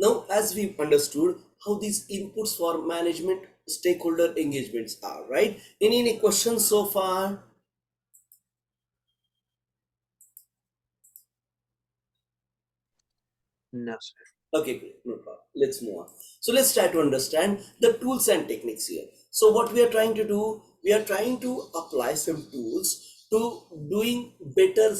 Now, as we've understood how these inputs for management stakeholder engagements are, right? Any questions so far? No, sir. Okay, great, no problem. Let's move on. So let's try to understand the tools and techniques here. So what we are trying to do, we are trying to apply some tools to doing better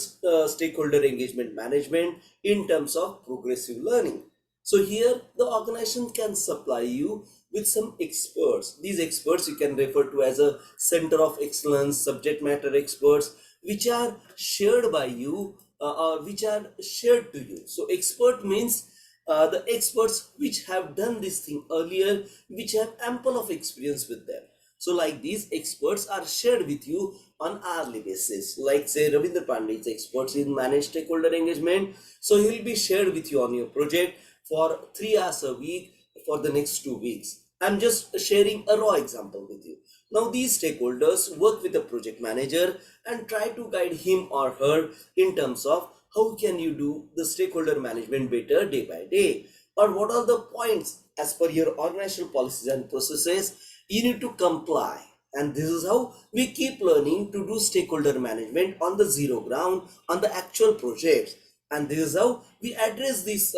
stakeholder engagement management in terms of progressive learning. So here the organization can supply you with some experts. These experts you can refer to as a center of excellence, subject matter experts, which are shared by you or which are shared to you. So expert means the experts which have done this thing earlier, which have ample of experience with them. So like these experts are shared with you on hourly basis. Like say Ravindra Pande is experts in managed stakeholder engagement. So he will be shared with you on your project for 3 hours a week for the next 2 weeks. I'm just sharing a raw example with you. Now these stakeholders work with the project manager and try to guide him or her in terms of how can you do the stakeholder management better day by day, or what are the points as per your organizational policies and processes you need to comply. And this is how we keep learning to do stakeholder management on the zero ground on the actual projects. And this is how we address these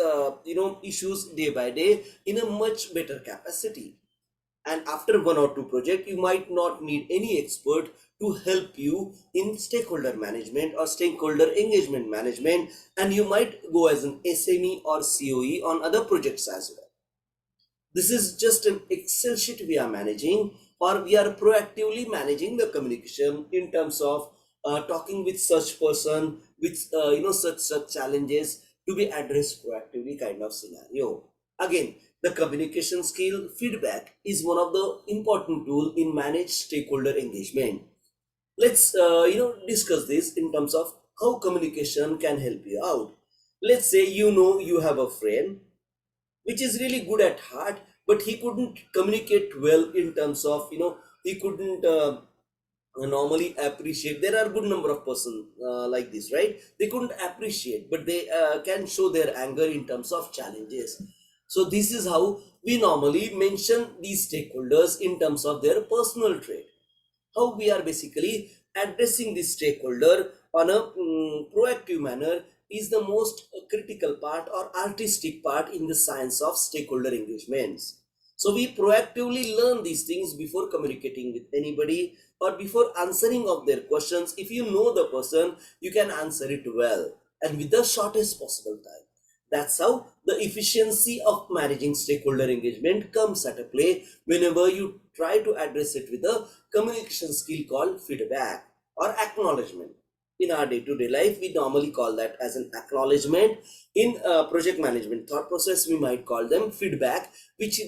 issues day by day in a much better capacity. And after 1 or 2 projects you might not need any expert to help you in stakeholder management or stakeholder engagement management, and you might go as an SME or COE on other projects as well. This is just an Excel sheet we are managing, or we are proactively managing the communication in terms of talking with such person with such challenges to be addressed proactively kind of scenario. Again, the communication skill feedback is one of the important tool in managed stakeholder engagement. Let's discuss this in terms of how communication can help you out. Let's say you have a friend which is really good at heart, but he couldn't communicate well in terms of he couldn't normally appreciate. There are good number of person like this, right? They couldn't appreciate, but they can show their anger in terms of challenges. So this is how we normally mention these stakeholders in terms of their personal trait. How we are basically addressing this stakeholder on a proactive manner is the most critical part or artistic part in the science of stakeholder engagements. So we proactively learn these things before communicating with anybody or before answering of their questions. If you know the person, you can answer it well and with the shortest possible time. That's how the efficiency of managing stakeholder engagement comes at a play whenever you try to address it with a communication skill called feedback or acknowledgement. In our day-to-day life, we normally call that as an acknowledgement. In project management thought process, we might call them feedback, which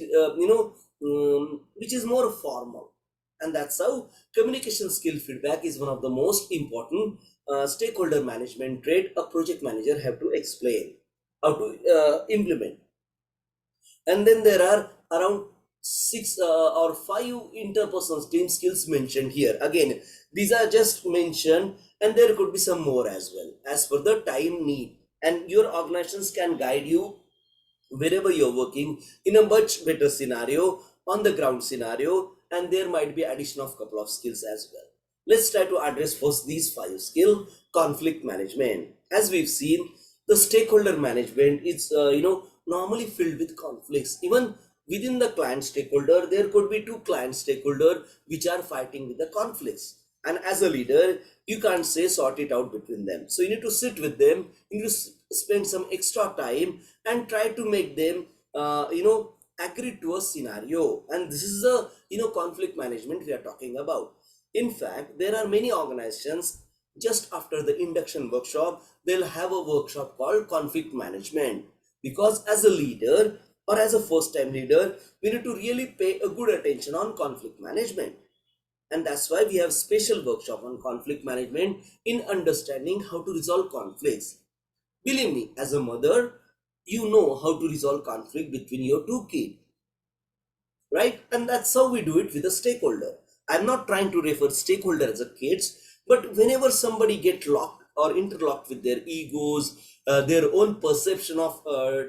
which is more formal. And that's how communication skill feedback is one of the most important stakeholder management trait a project manager have to explain how to implement. And then there are around 6 or 5 interpersonal team skills mentioned here. Again, these are just mentioned, and there could be some more as well as per the time need, and your organizations can guide you wherever you're working in a much better scenario on the ground scenario, and there might be addition of couple of skills as well. Let's try to address first these 5 skill. Conflict management. As we've seen, the stakeholder management is normally filled with conflicts. Even within the client stakeholder, there could be two client stakeholder which are fighting with the conflicts, and as a leader you can't say sort it out between them. So you need to sit with them, you need to spend some extra time and try to make them agree to a scenario. And this is the conflict management we are talking about. In fact, there are many organizations, just after the induction workshop they'll have a workshop called conflict management, because as a leader or as a first time leader we need to really pay a good attention on conflict management. And that's why we have special workshop on conflict management in understanding how to resolve conflicts. Believe me, as a mother, you know how to resolve conflict between your two kids, right? And that's how we do it with a stakeholder. I'm not trying to refer stakeholder as a kids, but whenever somebody get locked or interlocked with their egos, their own perception of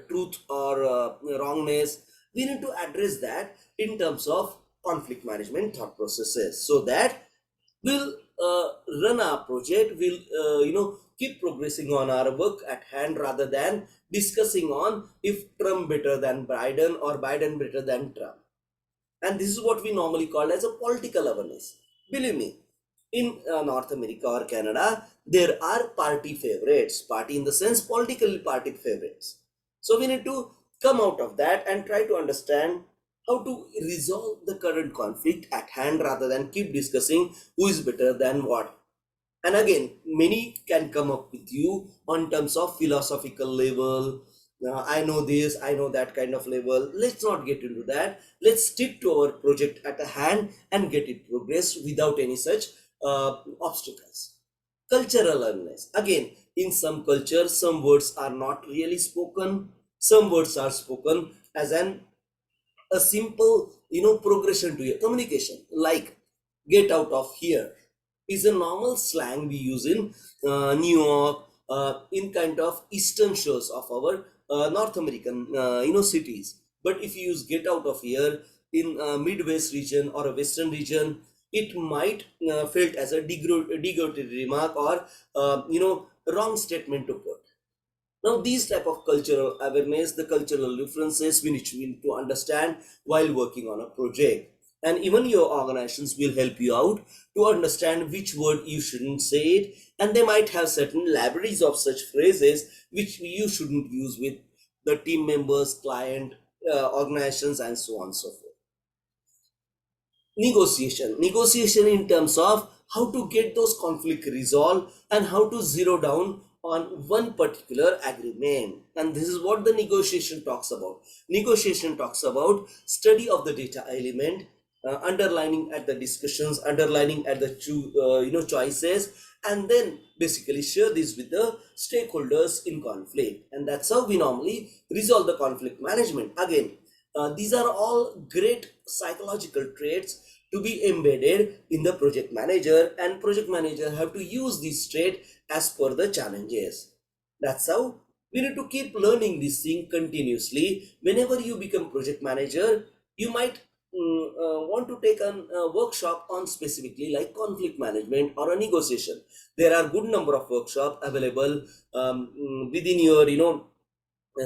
truth or wrongness. We need to address that in terms of conflict management thought processes, so that we'll run our project, we'll keep progressing on our work at hand, rather than discussing on if Trump better than Biden or Biden better than Trump. And this is what we normally call as a political awareness. Believe me, in North America or Canada, there are party favorites, party in the sense political party favorites. So we need to come out of that and try to understand how to resolve the current conflict at hand, rather than keep discussing who is better than what. And again, many can come up with you on terms of philosophical level. I know this, I know that kind of level. Let's not get into that. Let's stick to our project at a hand and get it progress without any such obstacles. Cultural awareness. Again, in some cultures, some words are not really spoken. Some words are spoken as a simple progression to your communication, like get out of here is a normal slang we use in New York, in kind of eastern shores of our North American cities. But if you use get out of here in Midwest region or a Western region, it might felt as a degradative remark or wrong statement to put. Now, these type of cultural awareness, the cultural differences which we need to understand while working on a project. And even your organizations will help you out to understand which word you shouldn't say it. And they might have certain libraries of such phrases which you shouldn't use with the team members, client, organizations, and so on and so forth. Negotiation in terms of how to get those conflict resolved and how to zero down on one particular agreement. And this is what the negotiation talks about. Negotiation talks about study of the data element, underlining at the discussions, underlining at the choices, and then basically share this with the stakeholders in conflict. And that's how we normally resolve the conflict management. Again, these are all great psychological traits to be embedded in the project manager, and project manager have to use this trait as per the challenges. That's how we need to keep learning this thing continuously. Whenever you become project manager, you might want to take a workshop on specifically like conflict management or a negotiation. There are good number of workshops available within your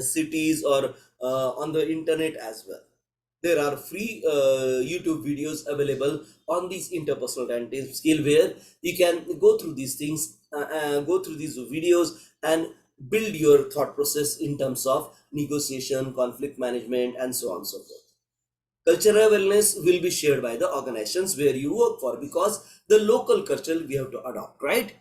cities or on the internet as well. There are free YouTube videos available on these interpersonal and team skill, where you can go through these things, go through these videos and build your thought process in terms of negotiation, conflict management, and so on and so forth. Cultural wellness will be shared by the organizations where you work for, because the local culture we have to adopt, right?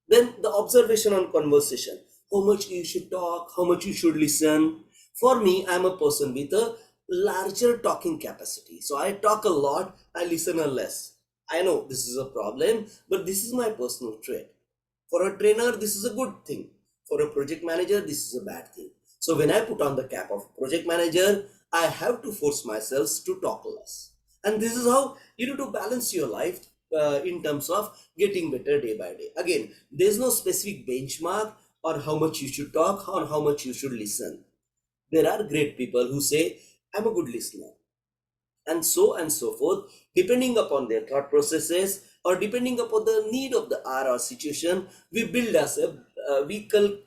Then the observation on conversation, how much you should talk, how much you should listen. For me, I'm a person with a larger talking capacity, so I talk a lot, I listen a less. I know this is a problem, but this is my personal trait. For a trainer, this is a good thing. For a project manager, this is a bad thing. So when I put on the cap of project manager, I have to force myself to talk less. And this is how you need to balance your life in terms of getting better day by day. Again, there's no specific benchmark or how much you should talk or how much you should listen. There are great people who say, I'm a good listener, and so forth, depending upon their thought processes or depending upon the need of the hour or situation. We build ourselves,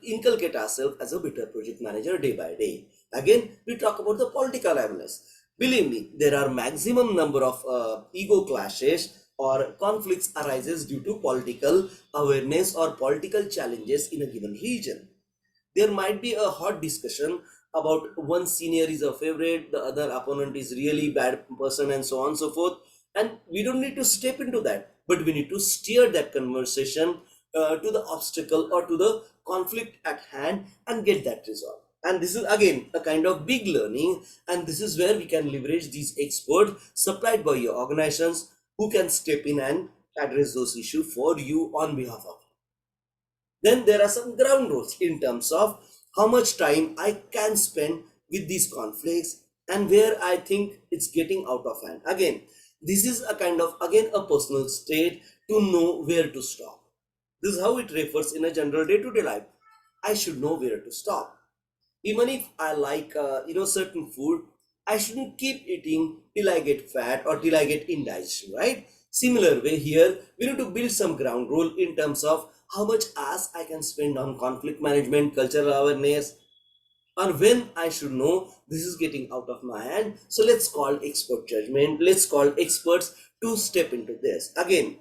inculcate ourselves as a better project manager day by day. Again, we talk about the political awareness. Believe me, there are maximum number of ego clashes or conflicts arises due to political awareness or political challenges in a given region. There might be a hot discussion about one senior is a favorite, the other opponent is really bad person, and so on and so forth. And we don't need to step into that, but we need to steer that conversation to the obstacle or to the conflict at hand and get that resolved. And this is again a kind of big learning, and this is where we can leverage these experts supplied by your organizations who can step in and address those issues for you on behalf of. Then there are some ground rules in terms of how much time I can spend with these conflicts and where I think it's getting out of hand. Again, this is a kind of, again, a personal state to know where to stop. This is how it refers in a general day-to-day life. I should know where to stop. Even if I like certain food, I shouldn't keep eating till I get fat or till I get indigestion, right? Similar way here, we need to build some ground rule in terms of how much hours I can spend on conflict management, cultural awareness, or when I should know this is getting out of my hand. So let's call expert judgment. Let's call experts to step into this. Again,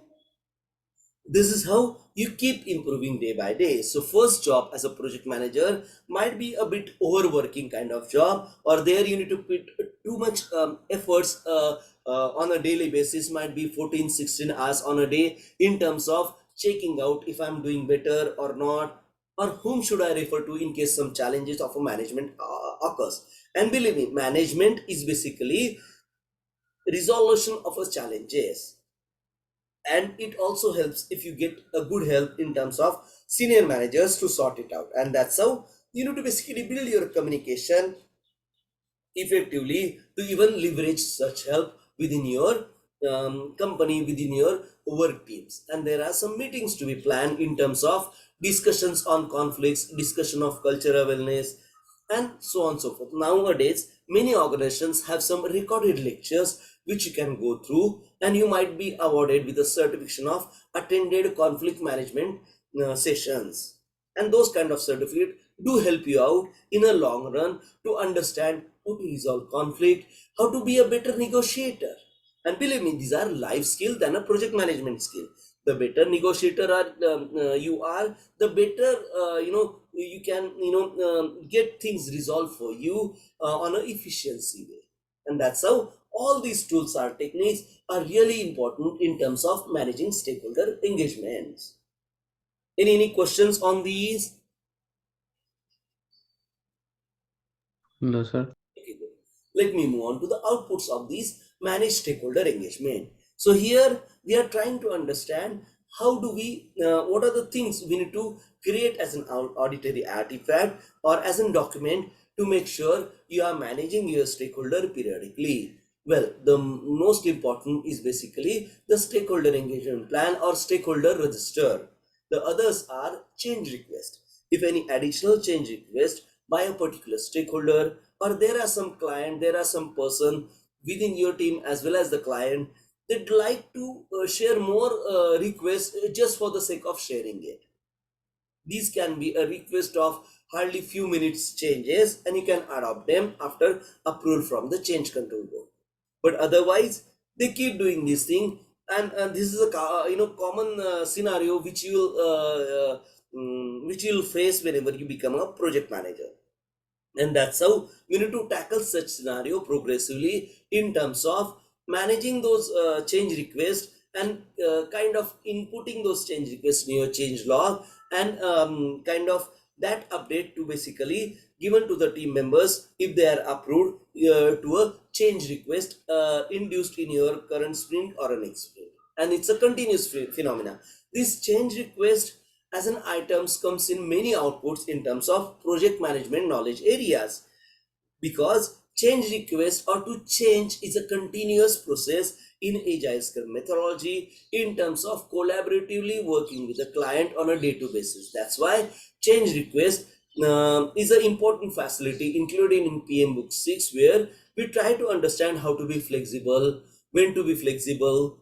this is how you keep improving day by day. So first job as a project manager might be a bit overworking kind of job, or there you need to put too much efforts on a daily basis, might be 14, 16 hours on a day in terms of checking out if I'm doing better or not, or whom should I refer to in case some challenges of a management occurs. And believe me, management is basically resolution of a challenges, and it also helps if you get a good help in terms of senior managers to sort it out. And that's how you need to basically build your communication effectively to even leverage such help within your company, within your work teams. And there are some meetings to be planned in terms of discussions on conflicts, discussion of cultural wellness, and so on and so forth. Nowadays, many organizations have some recorded lectures which you can go through, and you might be awarded with a certification of attended conflict management sessions. And those kind of certificate do help you out in a long run to understand how to resolve conflict, how to be a better negotiator. And believe me, these are life skill than a project management skill. The better negotiator you are, the better you can get things resolved for you on an efficiency way. And that's how all these tools or techniques are really important in terms of managing stakeholder engagements. Any questions on these? No, sir. Okay, good. Let me move on to the outputs of these managed stakeholder engagement. So here we are trying to understand how do we, what are the things we need to create as an auditory artifact or as a document to make sure you are managing your stakeholder periodically. Well, the most important is basically the stakeholder engagement plan or stakeholder register. The others are change request. If any additional change request by a particular stakeholder, or there are some client, there are some person within your team as well as the client, they'd like to share more requests just for the sake of sharing it. These can be a request of hardly few minutes changes, and you can adopt them after approval from the change control board. But otherwise, they keep doing this thing, and this is a common scenario which you'll face whenever you become a project manager. And that's how we need to tackle such scenario progressively in terms of managing those change requests, and kind of inputting those change requests in your change log, and kind of that update to basically given to the team members if they are approved to a change request induced in your current sprint or a next sprint. And it's a continuous phenomena. This change request as an items comes in many outputs in terms of project management knowledge areas, because change request or to change is a continuous process in agile scrum methodology in terms of collaboratively working with the client on a day-to-day basis. That's why change request is an important facility included in PM book 6, where we try to understand how to be flexible, when to be flexible,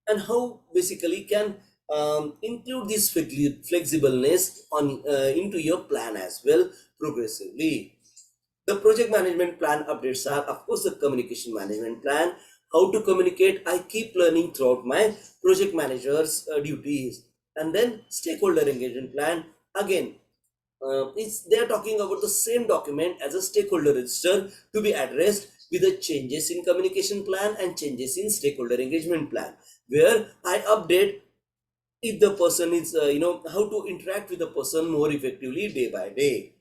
and how basically can include this flexibleness on into your plan as well progressively. The project management plan updates are, of course, the communication management plan. How to communicate, I keep learning throughout my project manager's duties. And then stakeholder engagement plan, again, it's they're talking about the same document as a stakeholder register to be addressed with the changes in communication plan and changes in stakeholder engagement plan, where I update if the person is how to interact with the person more effectively day by day.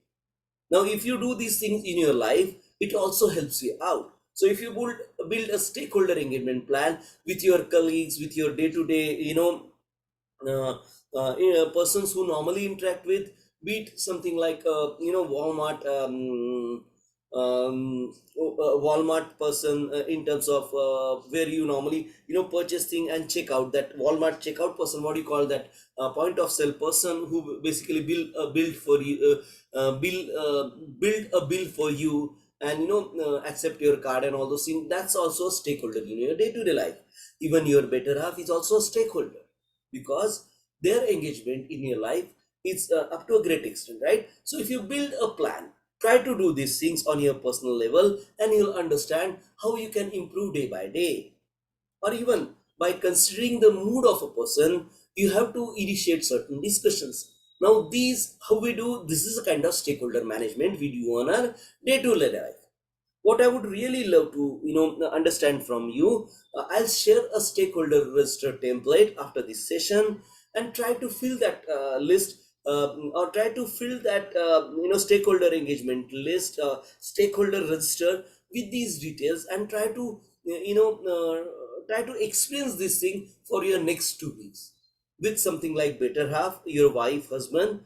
Now, if you do these things in your life, it also helps you out. So if you build a stakeholder engagement plan with your colleagues, with your day-to-day, uh, persons who normally interact with, be it something like Walmart, Walmart person in terms of where you normally purchase thing and check out. That Walmart checkout person, what do you call that, point of sale person who basically build for you, build a bill for you, and accept your card and all those things. That's also a stakeholder in your day-to-day life. Even your better half is also a stakeholder, because their engagement in your life is up to a great extent, right? So if you build a plan, try to do these things on your personal level, and you'll understand how you can improve day by day. Or even by considering the mood of a person, you have to initiate certain discussions. Now these, how we do this, is a kind of stakeholder management we do on our day-to-day life. What I would really love to understand from you, I'll share a stakeholder register template after this session, and try to fill that list, or try to fill that stakeholder engagement list, stakeholder register with these details, and try to try to experience this thing for your next 2 weeks with something like better half, your wife, husband,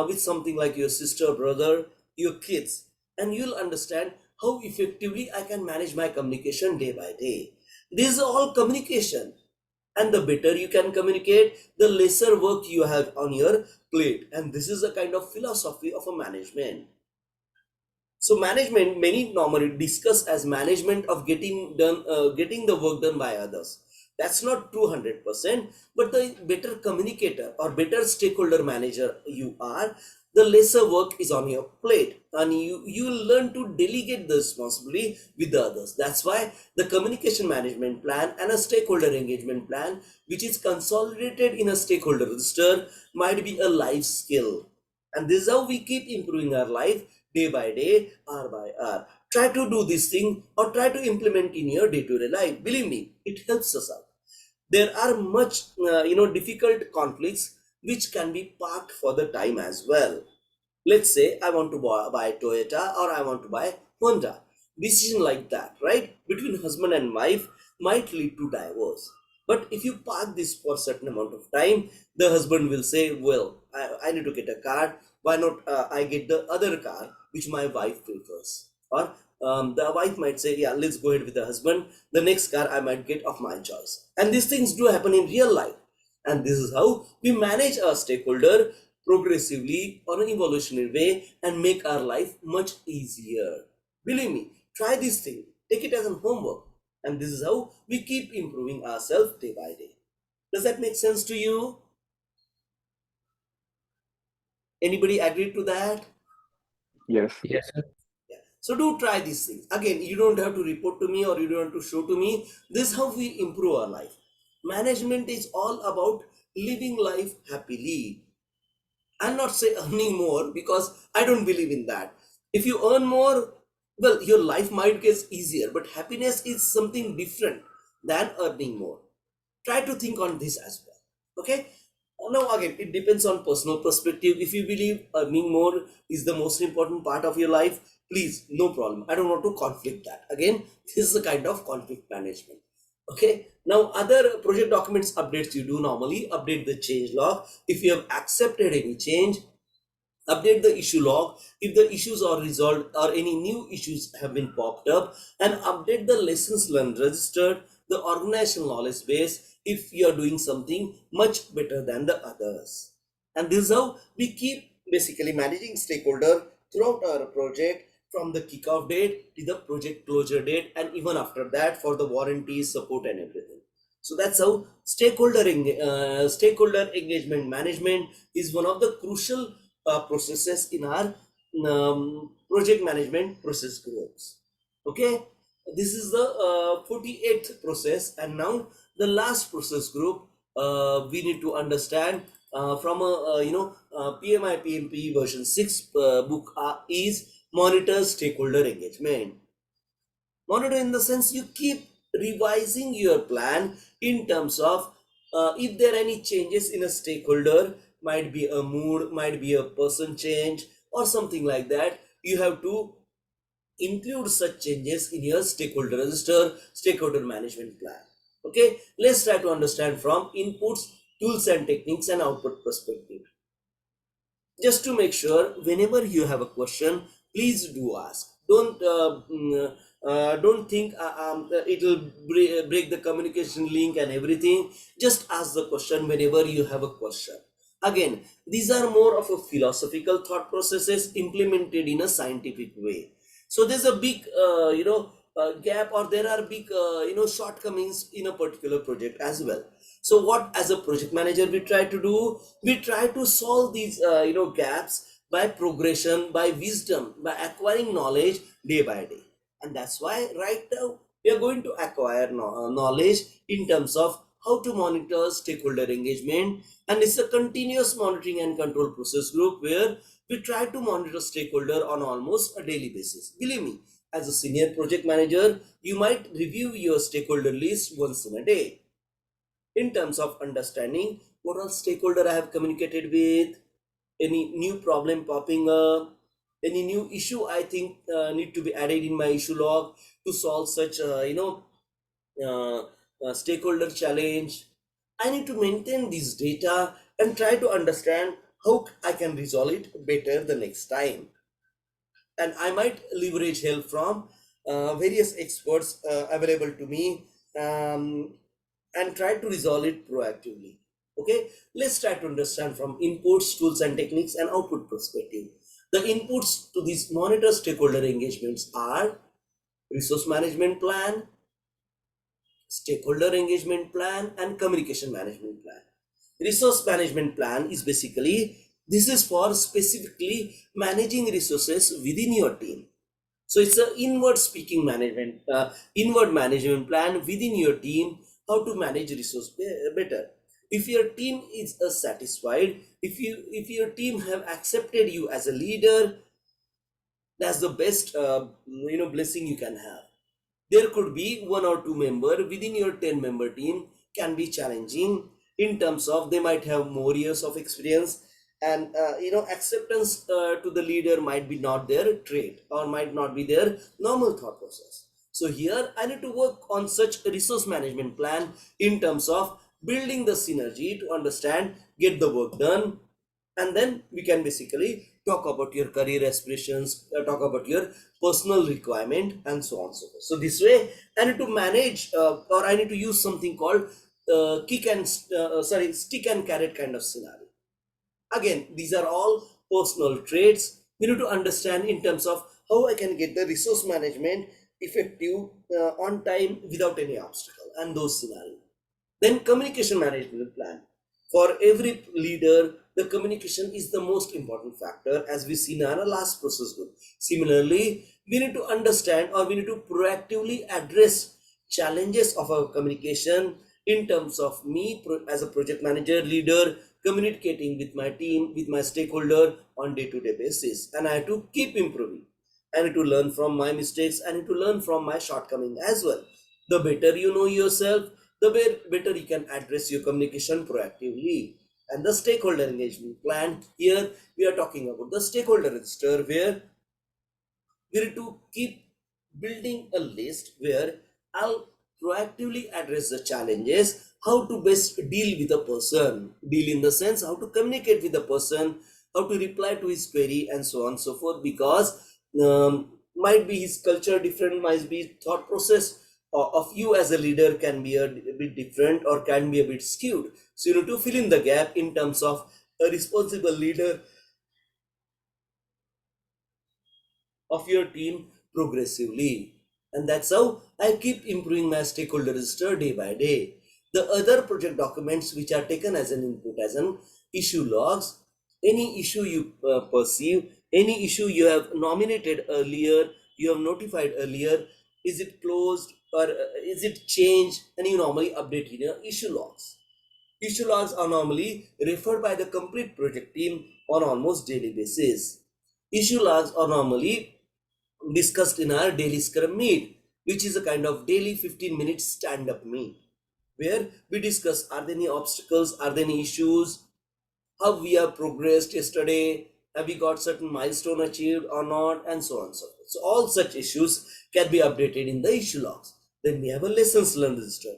with something like your sister, brother, your kids, and you'll understand how effectively I can manage my communication day by day. This is all communication. And the better you can communicate, the lesser work you have on your plate. And this is a kind of philosophy of a management. So management, many normally discuss as management of getting the work done by others. That's not true 100%, but the better communicator or better stakeholder manager you are, the lesser work is on your plate, and you will learn to delegate the responsibility with the others. That's why the communication management plan and a stakeholder engagement plan, which is consolidated in a stakeholder register, might be a life skill. And this is how we keep improving our life day by day, hour by hour. Try to do this thing, or try to implement in your day-to-day life. Believe me, it helps us out. There are much difficult conflicts which can be parked for the time as well. Let's say I want to buy Toyota, or I want to buy Honda. Decision like that, right, between husband and wife might lead to divorce. But if you park this for a certain amount of time, the husband will say, well, I need to get a car. Why not I get the other car which my wife prefers? Or the wife might say, yeah, let's go ahead with the husband. The next car I might get of my choice. And these things do happen in real life. And this is how we manage our stakeholder progressively on an evolutionary way, and make our life much easier. Believe me, try this thing, take it as a homework, and this is how we keep improving ourselves day by day. Does that make sense to you? Anybody agree to that? Yes. Yes, sir. Yeah. So do try these things. Again, you don't have to report to me, or you don't have to show to me. This is how we improve our life. Management is all about living life happily. I'll not say earning more, because I don't believe in that. If you earn more, well, your life might get easier, but happiness is something different than earning more. Try to think on this as well. Okay. Now, again, it depends on personal perspective. If you believe earning more is the most important part of your life, please, no problem. I don't want to conflict that. Again, this is a kind of conflict management. Okay. Now, other project documents updates you do normally: update the change log. If you have accepted any change, update the issue log if the issues are resolved or any new issues have been popped up, and update the lessons learned registered, the organizational knowledge base, if you are doing something much better than the others. And this is how we keep basically managing stakeholder throughout our project, from the kickoff date to the project closure date, and even after that for the warranty support and everything. So that's how stakeholder engagement management is one of the crucial processes in our project management process groups. Okay, this is the 48th process, and now the last process group we need to understand from a PMI PMP version 6 book is monitor stakeholder engagement. Monitor in the sense you keep revising your plan in terms of if there are any changes in a stakeholder, might be a mood, might be a person change, or something like that. You have to include such changes in your stakeholder register, stakeholder management plan. Okay, let's try to understand from inputs, tools and techniques, and output perspective. Just to make sure, whenever you have a question, please do ask. Don't think it'll break the communication link and everything. Just ask the question whenever you have a question. Again, these are more of a philosophical thought processes implemented in a scientific way. So there's a big gap, or there are big shortcomings in a particular project as well. So what, as a project manager, we try to do, we try to solve these gaps by progression, by wisdom, by acquiring knowledge day by day. And that's why right now we are going to acquire knowledge in terms of how to monitor stakeholder engagement. And it's a continuous monitoring and control process group where we try to monitor stakeholder on almost a daily basis. Believe me, as a senior project manager, you might review your stakeholder list once in a day in terms of understanding what all stakeholder I have communicated with, any new problem popping up, any new issue I think need to be added in my issue log to solve such stakeholder challenge. I need to maintain this data and try to understand how I can resolve it better the next time. And I might leverage help from various experts available to me, and try to resolve it proactively. Okay, let's try to understand from inputs, tools, and techniques and output perspective. The inputs to these monitor stakeholder engagements are resource management plan, stakeholder engagement plan, and communication management plan. Resource management plan is basically, this is for specifically managing resources within your team. So it's an inward management plan within your team, how to manage resource better. If your team is satisfied, if your team have accepted you as a leader, that's the best blessing you can have. There could be one or two member within your 10-member team, can be challenging in terms of they might have more years of experience, and acceptance to the leader might be not their trait or might not be their normal thought process. So here I need to work on such a resource management plan in terms of building the synergy to understand, get the work done, and then we can basically talk about your career aspirations, talk about your personal requirement, and so on and so forth. So this way I need to manage, or I need to use something called stick and carrot kind of scenario. Again, these are all personal traits we need to understand in terms of how I can get the resource management effective on time without any obstacle and those scenarios. Then communication management plan. For every leader, the communication is the most important factor, as we see in our last process group. Similarly, we need to understand, or we need to proactively address challenges of our communication in terms of me as a project manager, leader, communicating with my team, with my stakeholder on day-to-day basis. And I have to keep improving. I need to learn from my mistakes. I need to learn from my shortcoming as well. The better you know yourself, the better you can address your communication proactively. And the stakeholder engagement plan, here we are talking about the stakeholder register, where we need to keep building a list where I'll proactively address the challenges, how to best deal with a person, deal in the sense how to communicate with the person, how to reply to his query, and so on and so forth, because might be his culture different, might be thought process of you as a leader can be a bit different or can be a bit skewed. So you need to fill in the gap in terms of a responsible leader of your team progressively. And that's how I keep improving my stakeholder register day by day. The other project documents which are taken as an input, as an issue logs, any issue you perceive, any issue you have nominated earlier, you have notified earlier, is it closed or is it changed, and you normally update in your issue logs. Issue logs are normally referred by the complete project team on almost daily basis. Issue logs are normally discussed in our daily scrum meet, which is a kind of daily 15-minute stand-up meet, where we discuss, are there any obstacles, are there any issues, how we have progressed yesterday, have we got certain milestone achieved or not, and so on and so forth. So all such issues can be updated in the issue logs. Then we have a lessons learned register.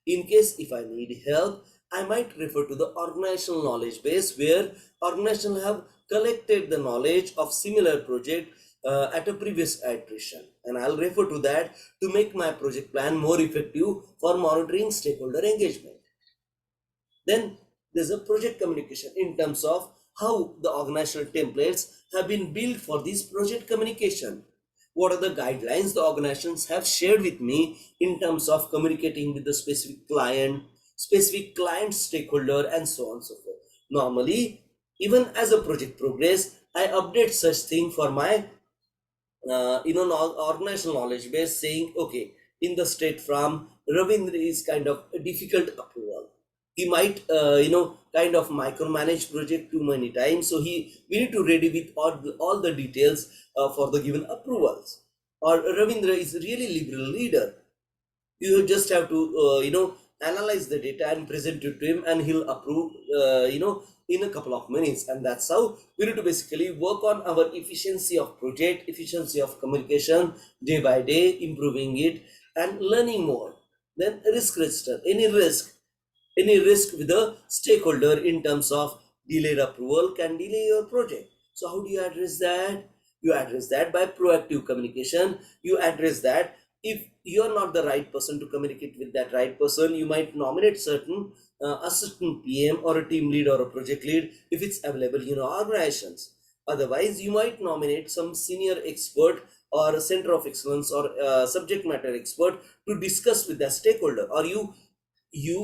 In case if I need help, I might refer to the organizational knowledge base, where organization have collected the knowledge of similar project at a previous iteration, and I'll refer to that to make my project plan more effective for monitoring stakeholder engagement. Then there's a project communication in terms of how the organizational templates have been built for this project communication. What are the guidelines the organizations have shared with me in terms of communicating with the specific client stakeholder, and so on and so forth. Normally, even as a project progress, I update such thing for my organizational knowledge base, saying, okay, in the state from Ravindra is kind of a difficult approval. He might kind of micromanage project too many times, so we need to ready with all the details for the given approvals. Or Ravindra is really liberal leader, you just have to analyze the data and present it to him, and he'll approve in a couple of minutes. And that's how we need to basically work on our efficiency of project, efficiency of communication, day by day, improving it and learning more. Then risk register, any risk with the stakeholder in terms of delayed approval can delay your project. So how do you address that? You address that by proactive communication. You address that if you are not the right person to communicate with that right person, you might nominate certain assistant PM or a team lead or a project lead if it's available in organizations. Otherwise, you might nominate some senior expert or a center of excellence or subject matter expert to discuss with the stakeholder, or you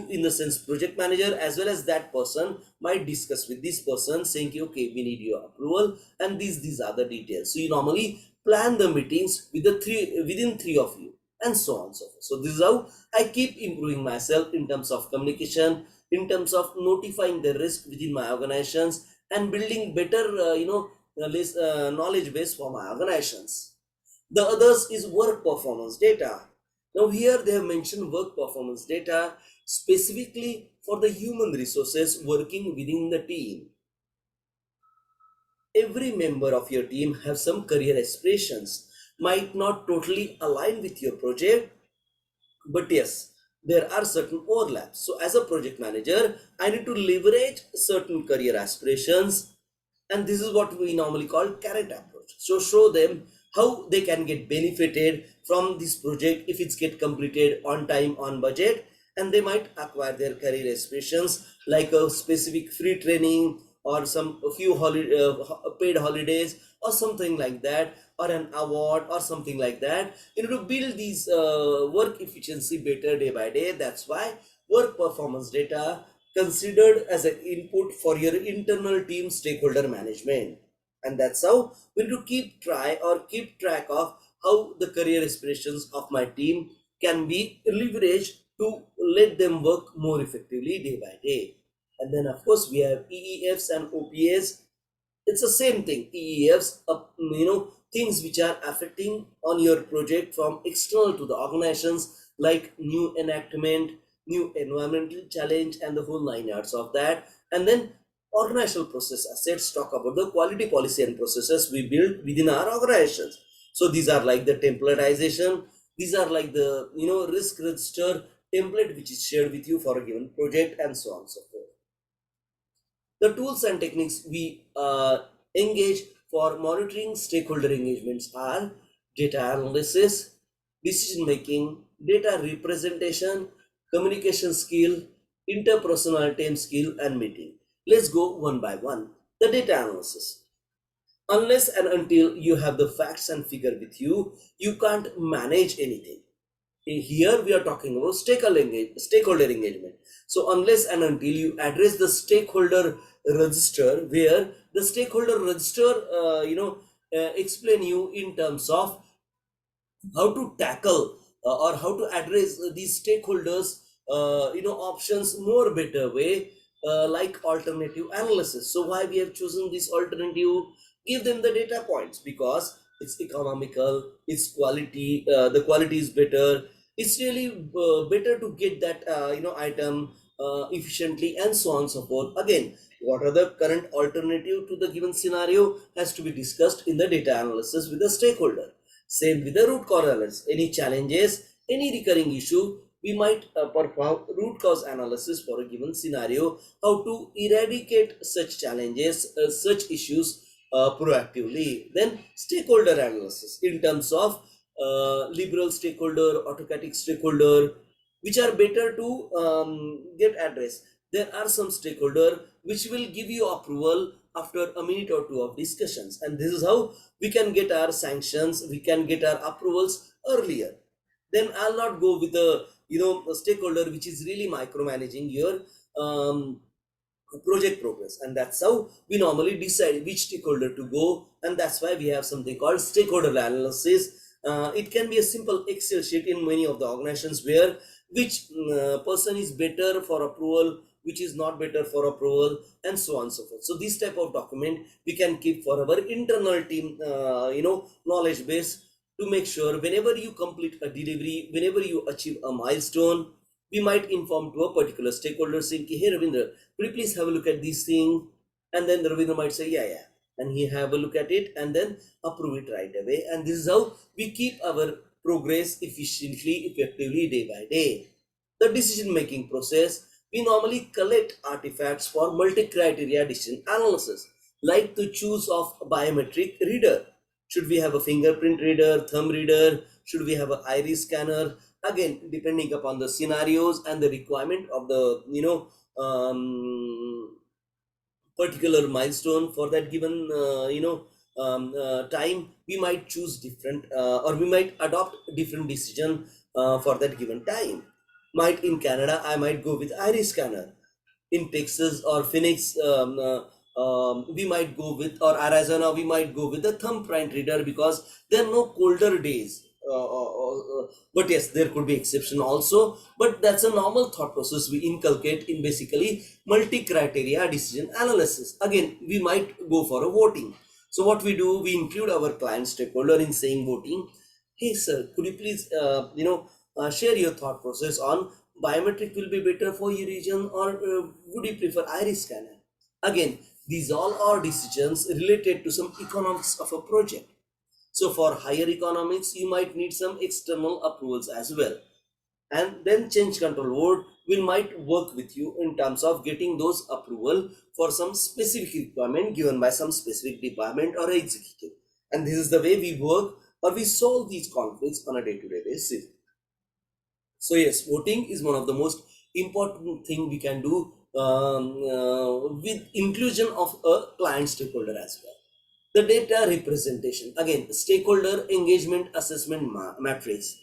in the sense project manager as well as that person might discuss with this person, saying, okay, we need your approval and these are the details. So you normally plan the meetings with within three of you, and so on and so forth. So this is how I keep improving myself in terms of communication, in terms of notifying the risk within my organizations, and building better knowledge base for my organizations. The others is work performance data. Now here they have mentioned work performance data specifically for the human resources working within the team. Every member of your team have some career aspirations, might not totally align with your project, but yes, there are certain overlaps. So as a project manager, I need to leverage certain career aspirations, and this is what we normally call carrot approach. So show them how they can get benefited from this project if it's get completed on time, on budget, and they might acquire their career aspirations like a specific free training or a few paid holidays or something like that, or an award or something like that, to build these work efficiency better day by day. That's why work performance data considered as an input for your internal team stakeholder management. And that's how we need to keep track of how the career aspirations of my team can be leveraged to let them work more effectively day by day. And then of course we have EEFs and OPAs. It's the same thing. EEFs, things which are affecting on your project from external to the organizations, like new enactment, new environmental challenge, and the whole 9 yards of that. And then organizational process assets talk about the quality policy and processes we build within our organizations. So these are like the templatization. These are like the risk register template which is shared with you for a given project, and so on and so forth. The tools and techniques we engage for monitoring stakeholder engagements are data analysis, decision making, data representation, communication skill, interpersonal team skill, and meeting. Let's go one by one. The data analysis. Unless and until you have the facts and figure with you, you can't manage anything. Here we are talking about stakeholder engagement. So unless and until you address the stakeholder register, where the stakeholder register explain you in terms of how to tackle or how to address these stakeholders options more better way, like alternative analysis. So why we have chosen this alternative? Give them the data points because it's economical, it's quality, the quality is better, it's really better to get that item efficiently, and so on and so forth. Again, what are the current alternative to the given scenario has to be discussed in the data analysis with the stakeholder. Same with the root cause analysis. Any challenges, any recurring issue, we might perform root cause analysis for a given scenario, how to eradicate such challenges, such issues proactively. Then stakeholder analysis in terms of liberal stakeholder, autocratic stakeholder, which are better to get addressed. There are some stakeholder which will give you approval after a minute or two of discussions, and this is how we can get our sanctions, we can get our approvals earlier. Then I'll not go with a a stakeholder which is really micromanaging your um, project progress, and that's how we normally decide which stakeholder to go. And that's why we have something called stakeholder analysis. It can be a simple Excel sheet in many of the organizations where which person is better for approval, which is not better for approval, and so on and so forth. So this type of document we can keep for our internal team knowledge base, to make sure whenever you complete a delivery, whenever you achieve a milestone, we might inform to a particular stakeholder saying, hey Ravindra, could you please have a look at this thing? And then Ravindra might say, yeah, yeah. And he have a look at it and then approve it right away. And this is how we keep our progress efficiently, effectively, day by day. The decision making process, we normally collect artifacts for multi-criteria decision analysis, like to choose of biometric reader. Should we have a fingerprint reader, thumb reader? Should we have an iris scanner? Again, depending upon the scenarios and the requirement of the particular milestone for that given time, we might choose different or we might adopt different decision for that given time. Might in Canada I might go with iris scanner. In Texas or Phoenix, we might go with, or Arizona, we might go with the thumbprint reader, because there are no colder days. But yes, there could be exception also. But that's a normal thought process we inculcate in basically multi-criteria decision analysis. Again, we might go for a voting. So what we do, we include our client stakeholder in saying voting. Hey sir, could you please share your thought process on biometric will be better for your region, or would you prefer iris scanner? Again, these all are decisions related to some economics of a project. So for higher economics, you might need some external approvals as well. And then change control board will might work with you in terms of getting those approval for some specific requirement given by some specific department or executive. And this is the way we work, or we solve these conflicts on a day-to-day basis. So yes, voting is one of the most important thing we can do with inclusion of a client stakeholder as well. The data representation, again, stakeholder engagement assessment matrix.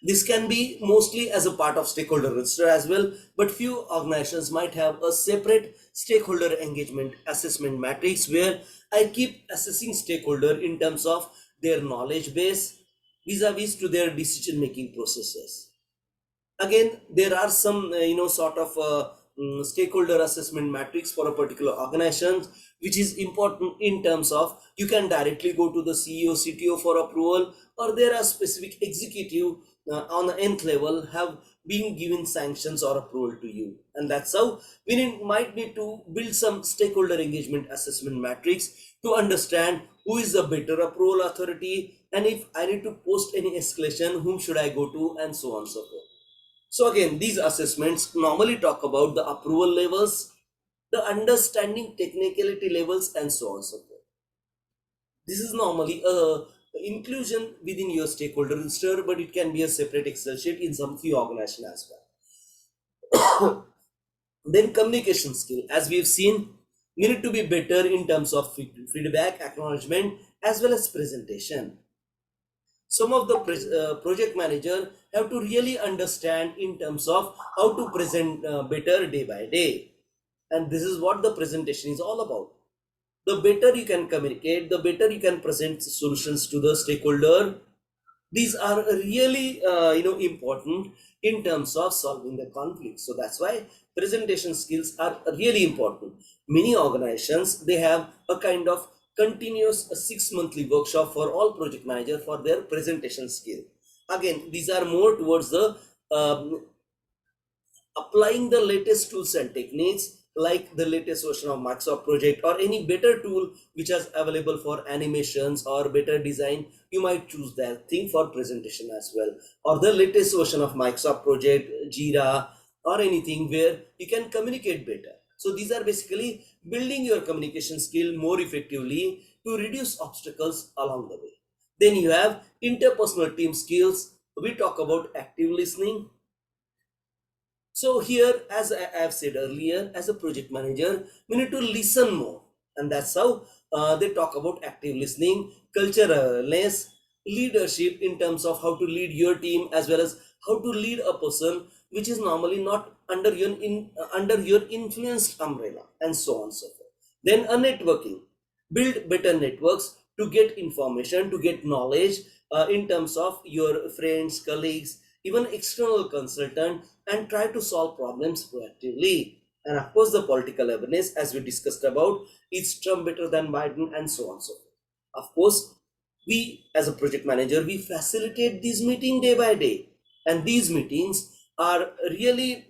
This can be mostly as a part of stakeholder register as well, but few organizations might have a separate stakeholder engagement assessment matrix where I keep assessing stakeholder in terms of their knowledge base vis-a-vis to their decision making processes. Again, there are some sort of stakeholder assessment matrix for a particular organization, which is important in terms of you can directly go to the CEO CTO for approval, or there are specific executive on the nth level have been given sanctions or approval to you. And that's how we might need to build some stakeholder engagement assessment matrix to understand who is the better approval authority, and if I need to post any escalation, whom should I go to, and so on and so forth. So again, these assessments normally talk about the approval levels, the understanding technicality levels, and so on and so forth. This is normally a inclusion within your stakeholder register, but it can be a separate Excel sheet in some few organizations as well. Then communication skill, as we've seen, we need to be better in terms of feedback, acknowledgement, as well as presentation. Some of the project manager have to really understand in terms of how to present better day by day, and this is what the presentation is all about. The better you can communicate, the better you can present solutions to the stakeholder. These are really important in terms of solving the conflict. So that's why presentation skills are really important. Many organizations, they have a kind of continuous 6 monthly workshop for all project manager for their presentation skill. Again, these are more towards the um, applying the latest tools and techniques, like the latest version of Microsoft Project or any better tool which is available for animations or better design. You might choose that thing for presentation as well, or the latest version of Microsoft Project, Jira, or anything where you can communicate better. So these are basically building your communication skill more effectively to reduce obstacles along the way. Then you have interpersonal team skills. We talk about active listening. So here, as I have said earlier, as a project manager, we need to listen more. And that's how they talk about active listening, culturalness, leadership in terms of how to lead your team, as well as how to lead a person which is normally not under your influenced umbrella, and so on and so forth. Then a networking, build better networks to get information, to get knowledge in terms of your friends, colleagues, even external consultant, and try to solve problems proactively. And of course, the political awareness, as we discussed about, is Trump better than Biden, and so on and so forth. Of course, we as a project manager, we facilitate these meeting day by day, and these meetings are really,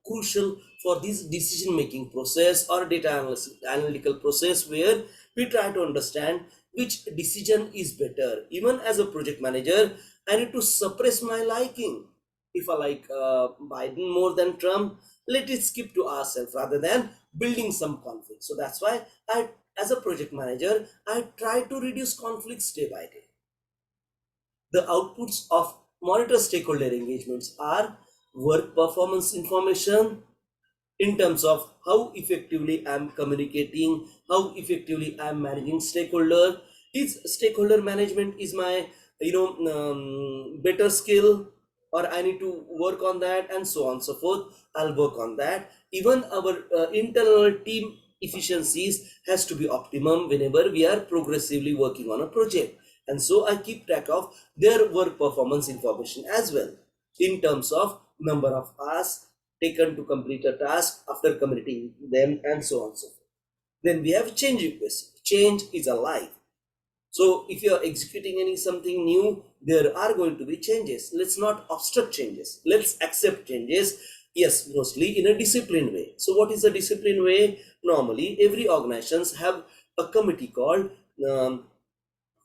crucial for this decision making process or data analytical process, where we try to understand which decision is better. Even as a project manager, I need to suppress my liking. If I like Biden more than Trump, let it skip to ourselves rather than building some conflict. So that's why I, as a project manager, I try to reduce conflicts day by day. The outputs of monitor stakeholder engagements are work performance information in terms of how effectively I'm communicating, how effectively I'm managing stakeholder. Is stakeholder management is my better skill, or I need to work on that, and so on and so forth. I'll work on that. Even our internal team efficiencies has to be optimum whenever we are progressively working on a project, and so I keep track of their work performance information as well, in terms of number of hours taken to complete a task after completing them, and so on and so forth. Then we have change request. Change is alive. So if you are executing any something new, there are going to be changes. Let's not obstruct changes. Let's accept changes. Yes, mostly in a disciplined way. So what is a disciplined way? Normally, every organizations have a committee called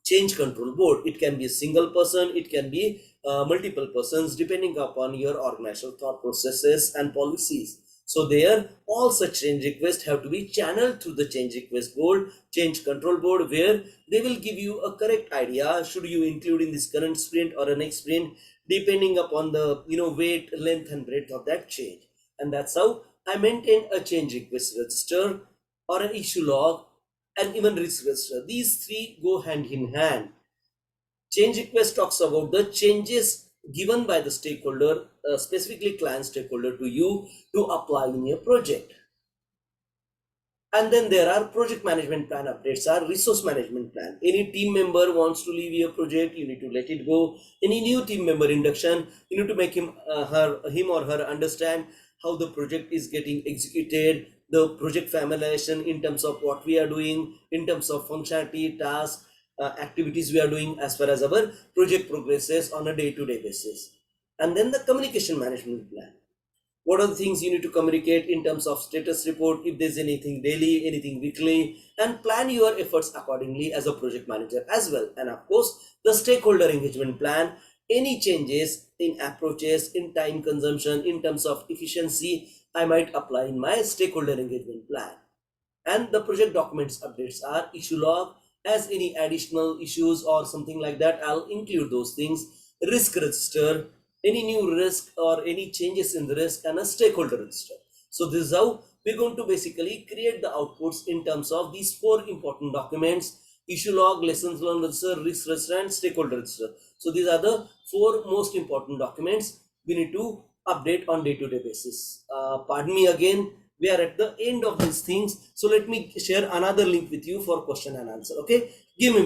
change control board. It can be a single person, it can be multiple persons, depending upon your organizational thought processes and policies. So there, all such change requests have to be channeled through the change request board, change control board, where they will give you a correct idea. Should you include in this current sprint or a next sprint, depending upon the weight, length, and breadth of that change. And that's how I maintain a change request register or an issue log, and even risk register. These three go hand in hand. Change request talks about the changes given by the stakeholder, specifically client stakeholder, to you to apply in your project. And then there are project management plan updates, are resource management plan. Any team member wants to leave your project, you need to let it go. Any new team member induction, you need to make him or her understand how the project is getting executed, the project familiarization in terms of what we are doing, in terms of functionality, tasks, activities we are doing as far as our project progresses on a day-to-day basis. And then the communication management plan. What are the things you need to communicate in terms of status report, if there's anything daily, anything weekly, and plan your efforts accordingly as a project manager as well. And of course, the stakeholder engagement plan, any changes in approaches, in time consumption, in terms of efficiency, I might apply in my stakeholder engagement plan. And the project documents updates are issue log. As any additional issues or something like that, I'll include those things. Risk register, any new risk or any changes in the risk, and a stakeholder register. So this is how we're going to basically create the outputs in terms of these four important documents: issue log, lessons learned register, risk register, and stakeholder register. So these are the four most important documents we need to update on day-to-day basis. Pardon me again, we are at the end of these things, so let me share another link with you for question and answer. Okay, give me